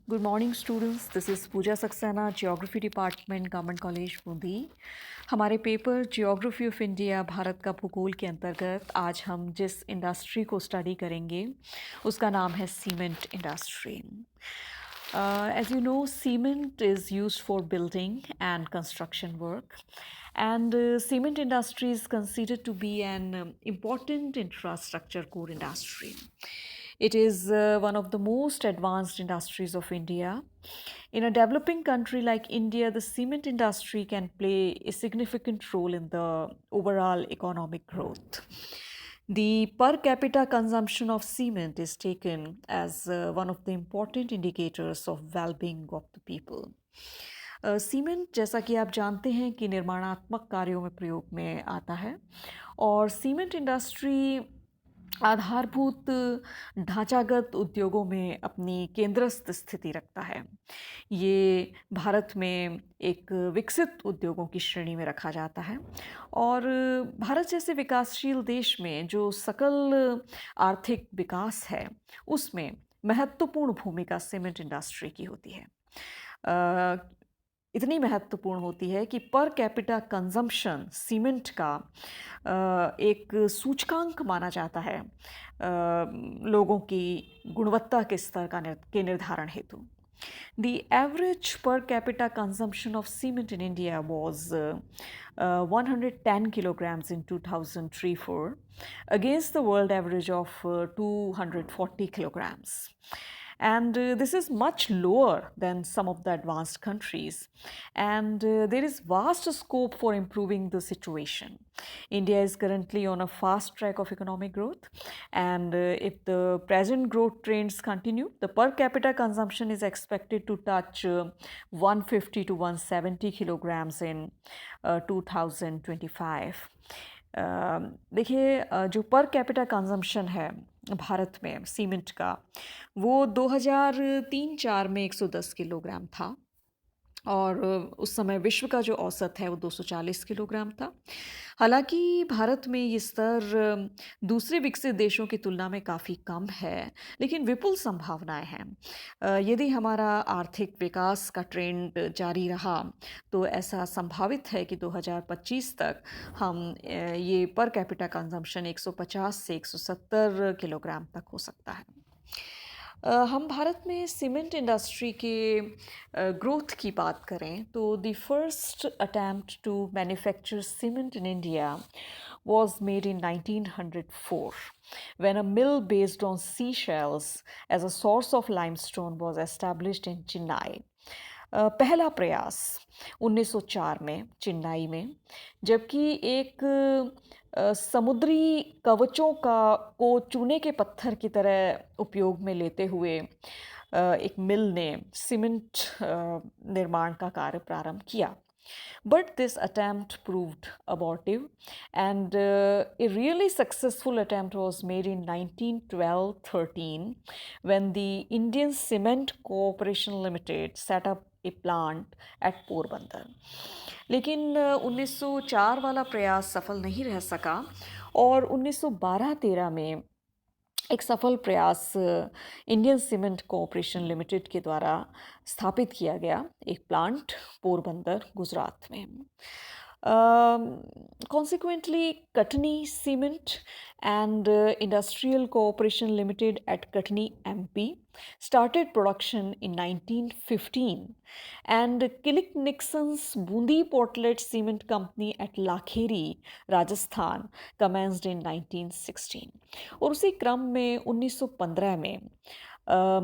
Good morning students, this is Pooja Saxena, Geography Department, Government College Bundi. हमारे paper geography of India Bharat का भूगोल के अंतर्गत आज हम जिस इंडस्ट्री को स्टडी करेंगे उसका नाम है cement industry. As you know, cement is used for building and construction work, and cement industry is considered to be an important infrastructure core industry. It is one of the most advanced industries of India. In a developing country like India, the cement industry can play a significant role in the overall economic growth. The per capita consumption of cement is taken as one of the important indicators of well-being of the people. Cement जैसा कि आप जानते हैं कि निर्माणात्मक कार्यों में प्रयोग में आता है और सीमेंट इंडस्ट्री आधारभूत ढांचागत उद्योगों में अपनी केंद्रस्थ स्थिति रखता है। ये भारत में एक विकसित उद्योगों की श्रेणी में रखा जाता है और भारत जैसे विकासशील देश में जो सकल आर्थिक विकास है उसमें महत्वपूर्ण भूमिका सीमेंट इंडस्ट्री की होती है। इतनी महत्वपूर्ण होती है कि पर कैपिटा कंजम्पशन सीमेंट का एक सूचकांक माना जाता है लोगों की गुणवत्ता के स्तर के निर्धारण हेतु। The average per capita consumption of cement in India was 110 kilograms in 2003-4 against the world average of 240 kilograms. And this is much lower than some of the advanced countries. And there is vast scope for improving the situation. India is currently on a fast track of economic growth. And if the present growth trends continue, the per capita consumption is expected to touch 150 to 170 kilograms in 2025. देखिए जो per capita consumption है भारत में cement का वो 2003-4 में 110 kilogram था और उस समय विश्व का जो औसत है वो 240 किलोग्राम था। हालांकि भारत में ये स्तर दूसरे विकसित देशों की तुलना में काफ़ी कम है, लेकिन विपुल संभावनाएं हैं। यदि हमारा आर्थिक विकास का ट्रेंड जारी रहा तो ऐसा संभावित है कि 2025 तक हम ये पर कैपिटा कंजम्पशन 150 से 170 किलोग्राम तक हो सकता है। हम भारत में सीमेंट इंडस्ट्री के ग्रोथ की बात करें तो the first attempt to manufacture cement in India was made in 1904 when a mill based on seashells as a source of limestone was established in Chennai. पहला प्रयास 1904 में चेन्नई में, जबकि एक समुद्री कवचों को चूने के पत्थर की तरह उपयोग में लेते हुए एक मिल ने सीमेंट निर्माण का कार्य प्रारंभ किया। But this attempt proved abortive, and a really successful attempt was made in 1912-13 when the Indian Cement Corporation Limited set up a plant at Porbandar. लेकिन 1904 वाला प्रयास सफल नहीं रह सका और 1912-13 में एक सफल प्रयास इंडियन सीमेंट कॉरपोरेशन लिमिटेड के द्वारा स्थापित किया गया एक प्लांट पोरबंदर गुजरात में। Consequently, Katni Cement and Industrial Corporation Limited at Katni, MP, started production in 1915, and Killick Nixon's Bundi Portlet Cement Company at Lakheri, Rajasthan, commenced in 1916. और उसी क्रम में 1915 में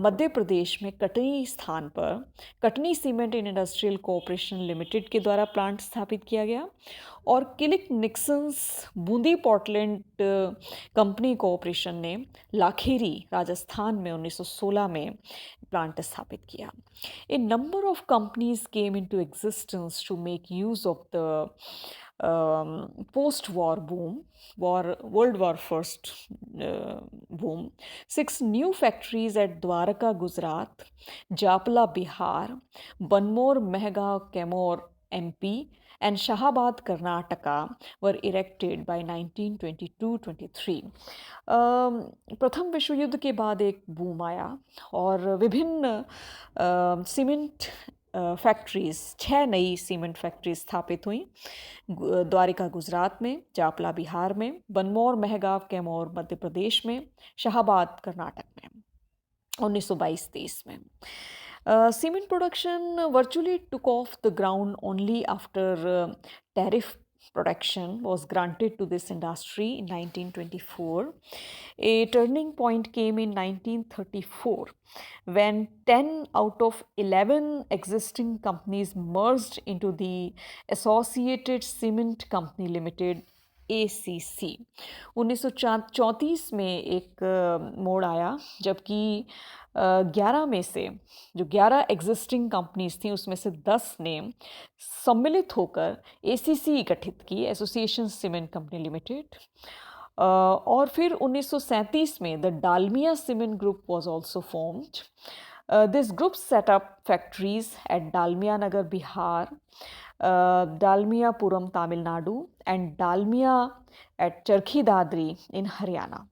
मध्य प्रदेश में कटनी स्थान पर Katni cement and industrial corporation limited के द्वारा प्लांट स्थापित किया गया और Killick Nixons Bundi Portland company corporation ने लाखेरी राजस्थान में 1916 में प्लांट स्थापित किया। A number of companies came into existence to make use of the post-war boom, World War First boom. 6 new factories at Dwarka, Gujarat, Japla, Bihar, Banmore, Mehrgarh, Kaimur, MP, and Shahabad, Karnataka were erected by 1922-23. प्रथम विश्व युद्ध के बाद एक boom आया और विभिन्न cement factories 6 नई सीमेंट फैक्ट्रीज स्थापित हुई। द्वारिका गुजरात में, चापला बिहार में, बनमौर महगांव कैमौर मध्य प्रदेश में, शाहाबाद कर्नाटक में 1922-23 में। Cement production virtually took off the ground only after tariff protection was granted to this industry in 1924. A turning point came in 1934 when 10 out of 11 existing companies merged into the Associated Cement Company Limited ACC। 1934 में एक मोड़ आया जबकि 11 में से जो 11 existing companies थी उसमें से 10 ने सम्मिलित होकर ACC गठित की, एसोसिएशन सीमेंट कंपनी लिमिटेड। और फिर 1937 में the Dalmia cement group was also formed. This group set up factories at Dalmia Nagar Bihar, Dalmiapuram, Tamil Nadu, and Dalmia at Charkhi Dadri in Haryana.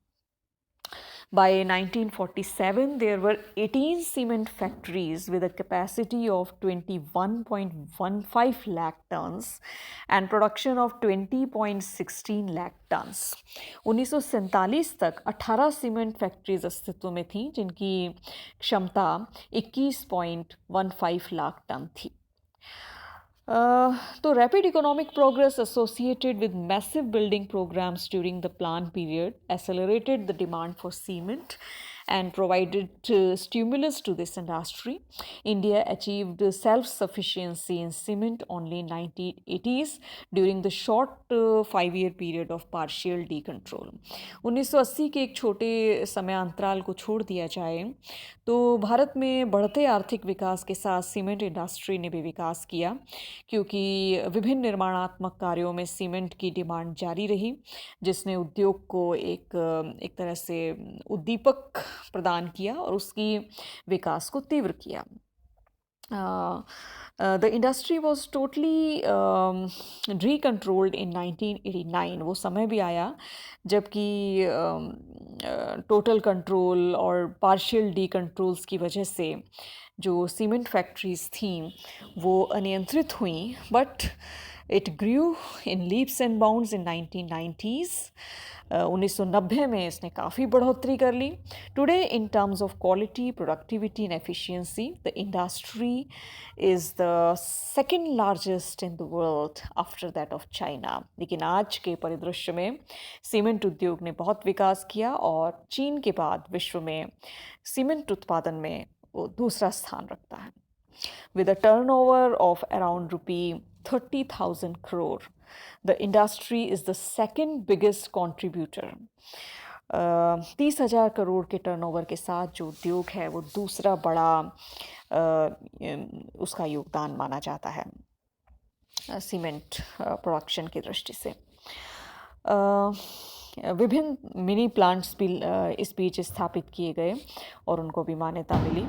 By 1947, there were 18 cement factories with a capacity of 21.15 lakh tons and production of 20.16 lakh tons. 1947 तक 18 cement factories अस्तित्व में थीं जिनकी क्षमता 21.15 lakh ton थी। So rapid economic progress associated with massive building programs during the plan period accelerated the demand for cement and provided stimulus to this industry. India achieved self-sufficiency in cement only in 1980s during the short 5-year period of partial decontrol. 1980 के एक छोटे समय अंतराल को छोड़ दिया जाए तो भारत में बढ़ते आर्थिक विकास के साथ सीमेंट इंडस्ट्री ने भी विकास किया क्योंकि विभिन्न निर्माणात्मक कार्यों में सीमेंट की डिमांड जारी रही जिसने उद्योग को एक तरह से उद्दीपक प्रदान किया और उसकी विकास को तीव्र किया। The industry was totally decontrolled in 1989। वो समय भी आया जबकि टोटल कंट्रोल और पार्शियल डीकंट्रोल्स की वजह से जो सीमेंट फैक्ट्रीज थीं वो अनियंत्रित हुईं, but it grew in leaps and bounds in 1990s। 1990 में इसने काफ़ी बढ़ोतरी कर ली। Today in terms of quality, productivity and efficiency the industry is the second largest in the world after that of China. लेकिन आज के परिदृश्य में सीमेंट उद्योग ने बहुत विकास किया और चीन के बाद विश्व में सीमेंट उत्पादन में वो दूसरा स्थान रखता है। With a turnover of around rupee 30,000 crore, the industry is the second biggest contributor. 30,000 crore के टर्नओवर के साथ जो उद्योग है वो दूसरा बड़ा उसका योगदान माना जाता है सीमेंट प्रोडक्शन की दृष्टि से। विभिन्न मिनी प्लांट्स भी इस बीच स्थापित किए गए और उनको भी मान्यता मिली।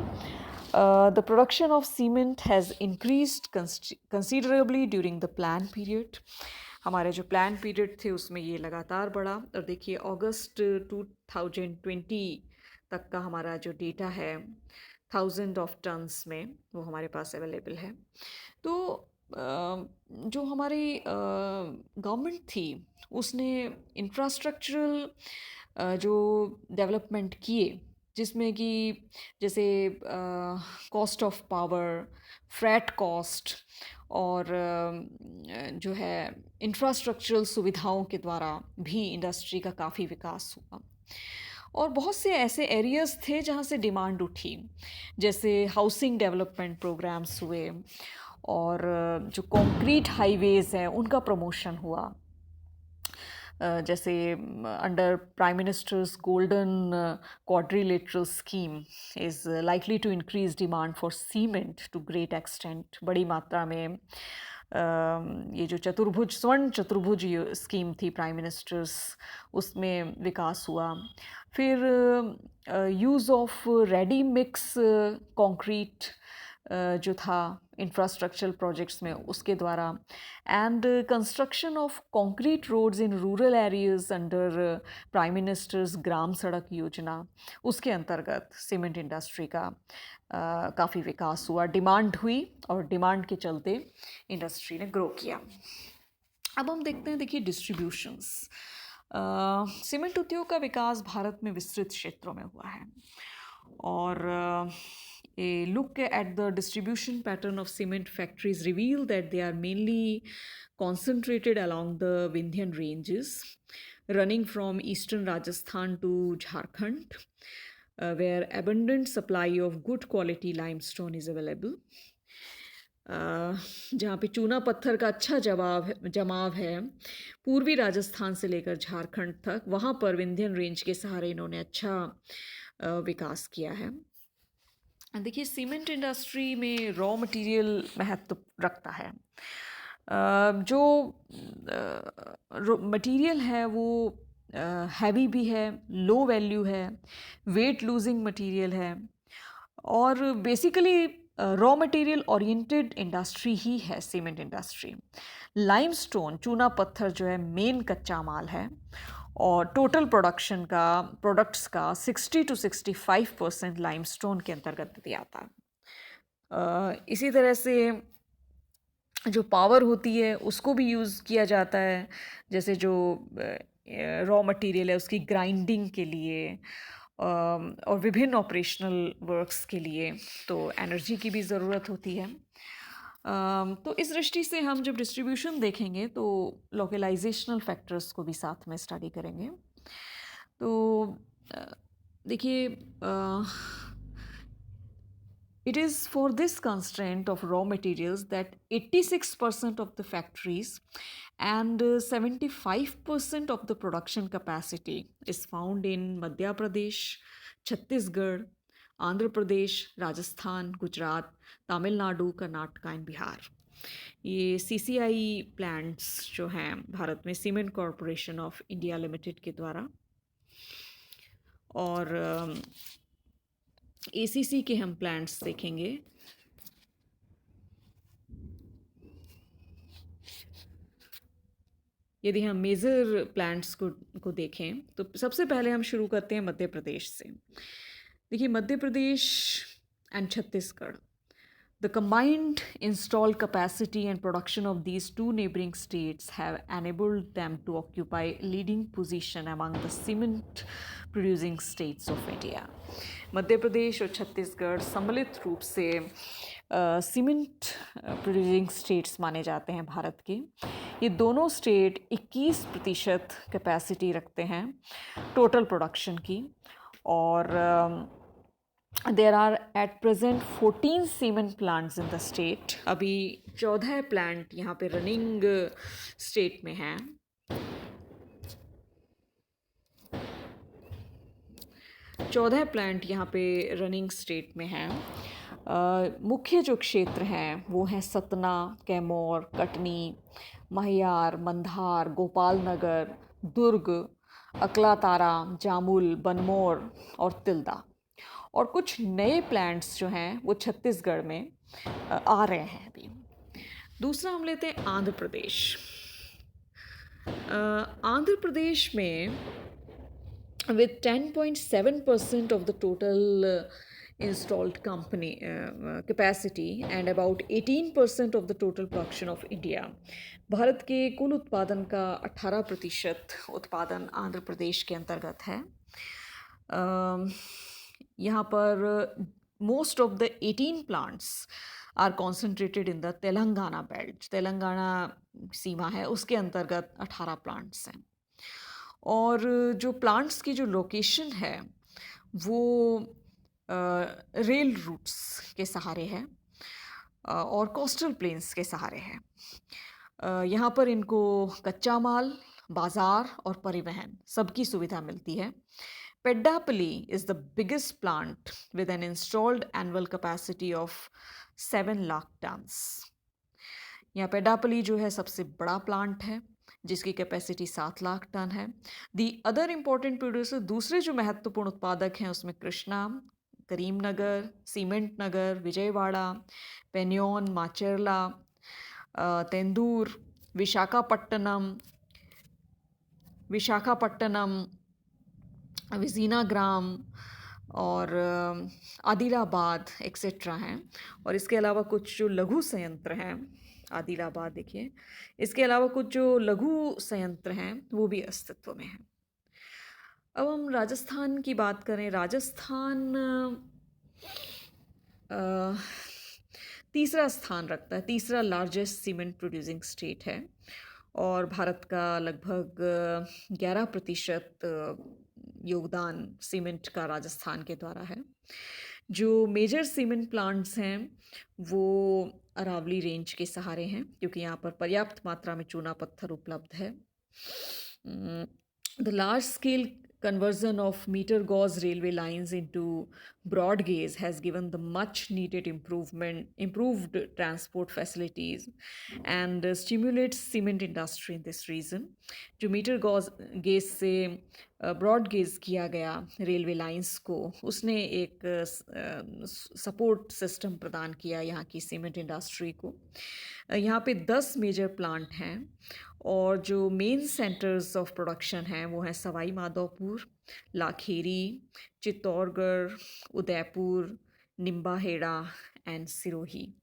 The production of cement has increased considerably during the plan period। हमारे जो प्लान पीरियड थे उसमें ये लगातार बढ़ा और देखिए अगस्त 2020 तक का हमारा जो डेटा है 1000 ऑफ टन्स में वो हमारे पास अवेलेबल है। तो जो हमारी गवर्नमेंट थी उसने इंफ्रास्ट्रक्चरल जो डेवलपमेंट किए जिसमें कि जैसे cost of power, frat cost और जो है इंफ्रास्ट्रक्चरल सुविधाओं के द्वारा भी इंडस्ट्री का काफ़ी विकास हुआ। और बहुत से ऐसे एरियाज़ थे जहाँ से डिमांड उठी, जैसे हाउसिंग डेवलपमेंट प्रोग्राम्स हुए और जो कंक्रीट हाईवेज़ हैं उनका प्रमोशन हुआ। जैसे under prime minister's golden quadrilateral scheme is likely to increase demand for cement to great extent. बड़ी मात्रा में ये जो स्वर्ण चतुर्भुज स्कीम थी प्राइम मिनिस्टर्स उसमें विकास हुआ। फिर use of ready mix concrete जो था इंफ्रास्ट्रक्चरल प्रोजेक्ट्स में उसके द्वारा, and construction of concrete roads in rural areas under prime minister's Gram Sadak Yojana, उसके अंतर्गत सीमेंट इंडस्ट्री का काफ़ी विकास हुआ, डिमांड हुई और डिमांड के चलते इंडस्ट्री ने ग्रो किया। अब हम देखते हैं, देखिए डिस्ट्रीब्यूशंस। सीमेंट उद्योग का विकास भारत में विस्तृत क्षेत्रों में हुआ है, और a look at the distribution pattern of cement factories reveal that they are mainly concentrated along the Vindhyan ranges, running from eastern Rajasthan to Jharkhand, where abundant supply of good quality limestone is available. जहाँ पे चूना पत्थर का अच्छा जमाव है पूर्वी राजस्थान से लेकर झारखंड तक, वहाँ पर विंध्यन रेंज के सहारे इन्होंने अच्छा विकास किया है। देखिए सीमेंट इंडस्ट्री में रॉ मटेरियल महत्व रखता है। जो मटेरियल है वो हैवी भी है, लो वैल्यू है, वेट लूजिंग मटेरियल है, और basically raw material oriented industry ही है सीमेंट इंडस्ट्री। लाइमस्टोन चूना पत्थर जो है मेन कच्चा माल है, और टोटल प्रोडक्ट्स का 60 to 65% लाइमस्टोन के अंतर्गत दिया आता है। इसी तरह से जो पावर होती है उसको भी यूज़ किया जाता है, जैसे जो रॉ मटेरियल है उसकी ग्राइंडिंग के लिए और विभिन्न ऑपरेशनल वर्क्स के लिए तो एनर्जी की भी ज़रूरत होती है। तो इस दृष्टि से हम जब डिस्ट्रीब्यूशन देखेंगे तो लोकलाइजेशनल फैक्टर्स को भी साथ में स्टडी करेंगे। तो देखिए it is for this constraint of raw materials that 86% of the factories and 75% of the production capacity is found in Madhya Pradesh, Chhattisgarh, Andhra Pradesh, Rajasthan, Gujarat, Tamil Nadu, Karnataka and Bihar। ये CCI plants जो हैं भारत में cement corporation of India limited के द्वारा, और ACC के हम plants देखेंगे। यदि हम मेजर प्लांट्स को देखें तो सबसे पहले हम शुरू करते हैं मध्य प्रदेश से। देखिए Madhya Pradesh and Chhattisgarh, the combined installed capacity and production of these two neighboring states have enabled them to occupy leading position among the cement producing states of India। Madhya Pradesh और छत्तीसगढ़ सम्मिलित रूप से सीमेंट प्रोड्यूसिंग स्टेट्स माने जाते हैं भारत के। ये दोनों स्टेट 21% कैपेसिटी रखते हैं टोटल प्रोडक्शन की, और there are at present 14 cement plants in the state। अभी 14 प्लांट यहाँ पे रनिंग स्टेट में हैं। चौदह प्लांट यहाँ पे रनिंग स्टेट में हैं। मुख्य जो क्षेत्र हैं वो हैं सतना, कैमोर, कटनी, महियार, मंधार, गोपाल नगर, दुर्ग, अकलातारा, जामुल, बनमोर और तिल्दा। और कुछ नए प्लांट्स जो हैं वो छत्तीसगढ़ में आ रहे हैं अभी। दूसरा हम लेते हैं आंध्र प्रदेश। आंध्र प्रदेश में with 10.7% of the total installed company capacity and about 18% of the total production of India, Bharat के कुल उत्पादन का 18% उत्पादन आंध्र प्रदेश के अंतर्गत है। यहाँ पर most of the 18 plants are concentrated in the Telangana belt, Telangana सीमा है उसके अंतर्गत 18 प्लांट्स हैं। और जो प्लांट्स की जो लोकेशन है वो रेल रूट्स के सहारे है और कोस्टल प्लेन्स के सहारे है। यहाँ पर इनको कच्चा माल, बाज़ार और परिवहन सबकी सुविधा मिलती है। Peddapalli is the biggest plant with an installed annual capacity of 7 lakh tons। यहाँ पेड्डापल्ली जो है सबसे बड़ा प्लांट है जिसकी कैपेसिटी 7 लाख टन है। दी अदर इम्पोर्टेंट प्रोड्यूसर, दूसरे जो महत्वपूर्ण उत्पादक हैं उसमें कृष्णा, करीमनगर, सीमेंट नगर, विजयवाड़ा, पेन्योन, माचेरला, तेंदूर, विशाखापट्टनम, विशाखापट्टनम, विज़ीनाग्राम और आदिलाबाद एक्सेट्रा हैं। और इसके अलावा कुछ जो लघु संयंत्र हैं, आदिलाबाद देखिए, इसके अलावा कुछ जो लघु संयंत्र हैं वो भी अस्तित्व में हैं। अब हम राजस्थान की बात करें। राजस्थान अ, तीसरा स्थान रखता है, तीसरा लार्जेस्ट सीमेंट प्रोड्यूसिंग स्टेट है और भारत का लगभग 11% योगदान सीमेंट का राजस्थान के द्वारा है। जो मेजर सीमेंट प्लांट्स हैं वो अरावली रेंज के सहारे हैं क्योंकि यहाँ पर पर्याप्त मात्रा में चूना पत्थर उपलब्ध है। The large scale conversion of meter gauge railway lines into broad gauge has given the much needed improved transport facilities and stimulates cement industry in this region. जो मीटर गेज से ब्रॉड गेज किया गया railway lines को, उसने एक support system प्रदान किया यहाँ की सीमेंट इंडस्ट्री को। यहाँ पे 10 मेजर प्लांट हैं और जो मेन सेंटर्स ऑफ प्रोडक्शन हैं वो हैं सवाई माधोपुर, लाखेरी, चित्तौड़गढ़, उदयपुर, निम्बाहेड़ा एंड सिरोही।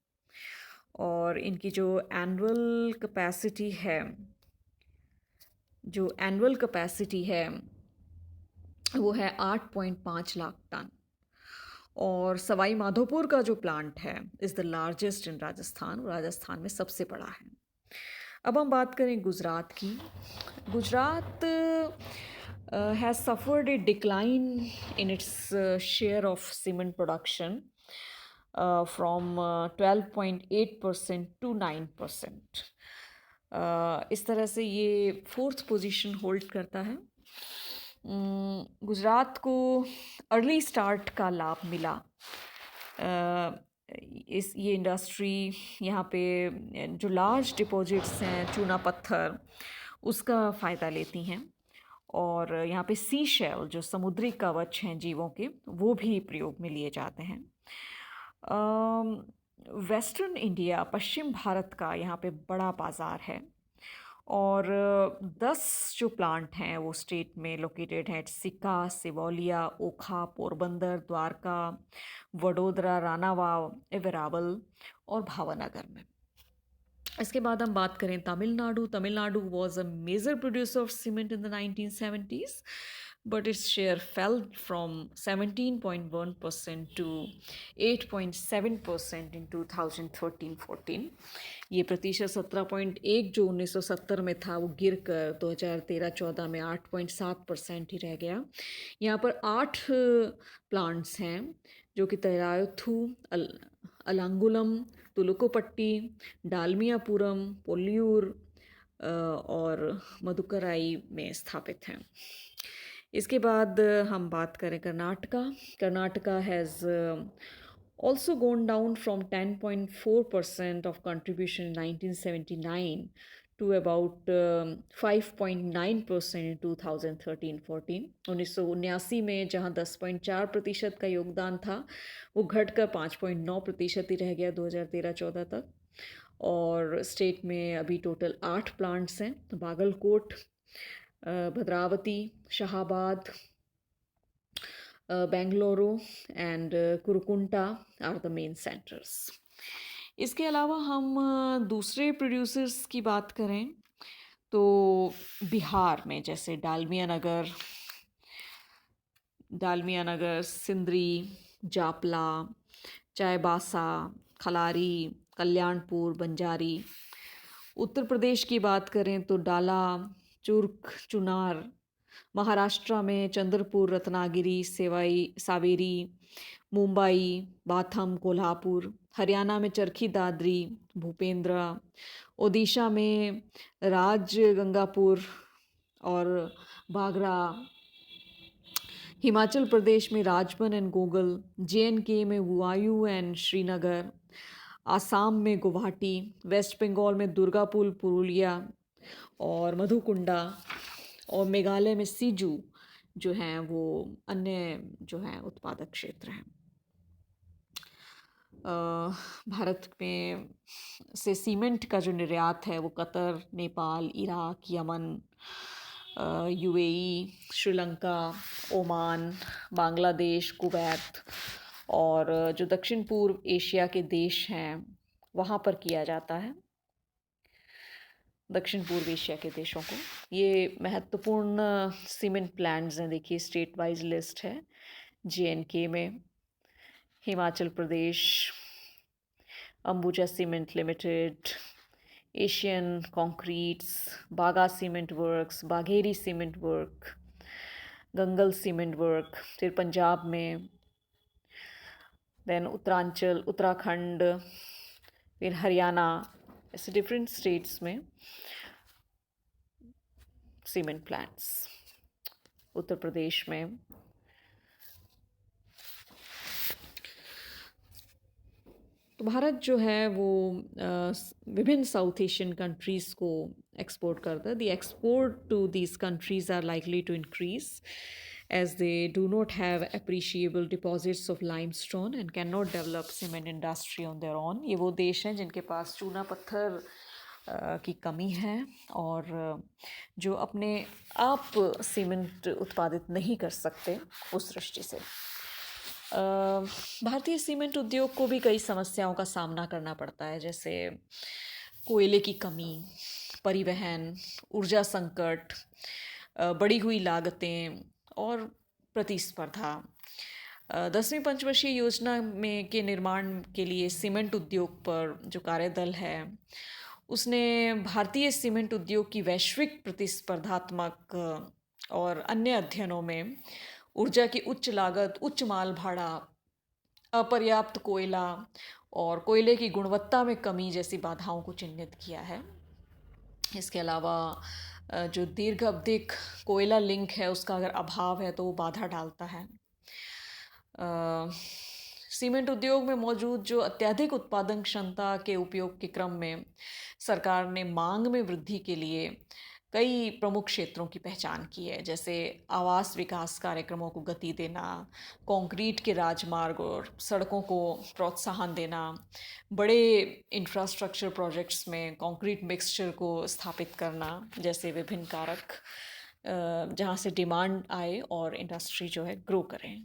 और इनकी जो एनुअल कैपेसिटी है वो है 8.5 लाख टन। और सवाई माधोपुर का जो प्लांट है is the largest in Rajasthan, Rajasthan में सबसे बड़ा है। अब हम बात करें गुजरात की। Gujarat has suffered A decline in its share of cement production from 12.8% to 9%। इस तरह से ये 4th पोजीशन होल्ड करता है। गुजरात को अर्ली स्टार्ट का लाभ मिला। ये इंडस्ट्री यहाँ पे जो लार्ज डिपॉजिट्स हैं चूना पत्थर, उसका फ़ायदा लेती हैं और यहाँ पे सी शेल जो समुद्री कवच हैं जीवों के, वो भी प्रयोग में लिए जाते हैं। वेस्टर्न इंडिया, पश्चिम भारत का यहाँ पे बड़ा बाज़ार है और 10 जो प्लांट हैं वो स्टेट में लोकेटेड हैं। सिक्का, सिवौलिया, ओखा, पोरबंदर, द्वारका, वडोदरा, रानावाव, वेरावल और भावनगर में। इसके बाद हम बात करें Tamil Nadu. Tamil Nadu was a major producer of cement in the 1970s, but its share fell from 17.1% to 8.7% in 2013-14। ये प्रतिशत 17.1 जो 1970 में था वो गिर कर 2013-14 में 8.7% ही रह गया। यहाँ पर 8 प्लांट्स हैं जो कि तरायथू, अलांगुलम, तुलुकोपट्टी, डालमियापुरम, पोल्लियूर और मदुकराई में स्थापित हैं। इसके बाद हम बात करें Karnataka. Karnataka has also gone down from 10.4% of contribution in 1979 to about 5.9% in 2013-14। 1979 में जहाँ 10.4% का योगदान था वो घटकर 5.9% ही रह गया 2013-14 तक। और स्टेट में अभी टोटल 8 प्लांट्स हैं। Bagalkot, Bhadravati, Shahabad, Bengaluru and Kurkunta are the main centres. इसके अलावा हम दूसरे प्रोड्यूसर्स की बात करें तो बिहार में जैसे डालमिया नगर, सिंदरी, जापला, चाईबासा, खलारी, कल्याणपुर, बंजारी। उत्तर प्रदेश की बात करें तो डाला, चुर्क, चुनार। महाराष्ट्र में चंद्रपुर, रत्नागिरी, सावेरी, मुंबई, बाथम, कोल्हापुर। हरियाणा में चरखी दादरी, भूपेंद्र। ओडिशा में राजगंगापुर और बागरा। हिमाचल प्रदेश में राजबन एंड गोगल। JNK में वुआयू एंड श्रीनगर। आसाम में गुवाहाटी। वेस्ट बंगाल में दुर्गापुर, पुरुलिया और मधुकुंडा। और मेघालय में सिजू जो हैं वो अन्य जो हैं उत्पादक क्षेत्र हैं। भारत में से सीमेंट का जो निर्यात है वो Qatar, Nepal, Iraq, Yemen, UAE, Sri Lanka, Oman, Bangladesh, Kuwait और जो दक्षिण पूर्व एशिया के देश हैं वहाँ पर किया जाता है। दक्षिण पूर्व एशिया के देशों को ये महत्वपूर्ण सीमेंट प्लांट्स हैं। देखिए स्टेट वाइज लिस्ट है। जेएनके में, Himachal Pradesh, Ambuja cement limited, Asian concretes, Baga cement works, Bagheri cement work, Gangal cement work, फिर पंजाब में, देन उत्तरांचल, उत्तराखंड, फिर हरियाणा, ऐसे डिफरेंट स्टेट्स में सीमेंट प्लांट्स। उत्तर प्रदेश में तो भारत जो है वो विभिन्न साउथ एशियन कंट्रीज़ को एक्सपोर्ट करता है। The export to these countries are likely to increase as they do not have appreciable deposits of limestone and cannot develop cement industry on their own। ये वो देश हैं जिनके पास चूना पत्थर की कमी है और जो अपने आप सीमेंट उत्पादित नहीं कर सकते उस दृष्टि से। भारतीय सीमेंट उद्योग को भी कई समस्याओं का सामना करना पड़ता है, जैसे कोयले की कमी, परिवहन, ऊर्जा संकट, बढ़ी हुई लागतें और प्रतिस्पर्धा। 10वीं पंचवर्षीय योजना में के निर्माण के लिए सीमेंट उद्योग पर जो कार्यदल है उसने भारतीय सीमेंट उद्योग की वैश्विक प्रतिस्पर्धात्मक और अन्य अध्ययनों में ऊर्जा की उच्च लागत, उच्च माल भाड़ा, अपर्याप्त कोयला और कोयले की गुणवत्ता में कमी जैसी बाधाओं को चिह्नित किया है। इसके अलावा जो दीर्घ अवधिक कोयला लिंक है उसका अगर अभाव है तो वो बाधा डालता है। सीमेंट उद्योग में मौजूद जो अत्यधिक उत्पादन क्षमता के उपयोग के क्रम में सरकार ने मांग में वृद्धि के लिए कई प्रमुख क्षेत्रों की पहचान की है, जैसे आवास विकास कार्यक्रमों को गति देना, कंक्रीट के राजमार्ग और सड़कों को प्रोत्साहन देना, बड़े इंफ्रास्ट्रक्चर प्रोजेक्ट्स में कंक्रीट मिक्सचर को स्थापित करना जैसे विभिन्न कारक जहाँ से डिमांड आए और इंडस्ट्री जो है ग्रो करें।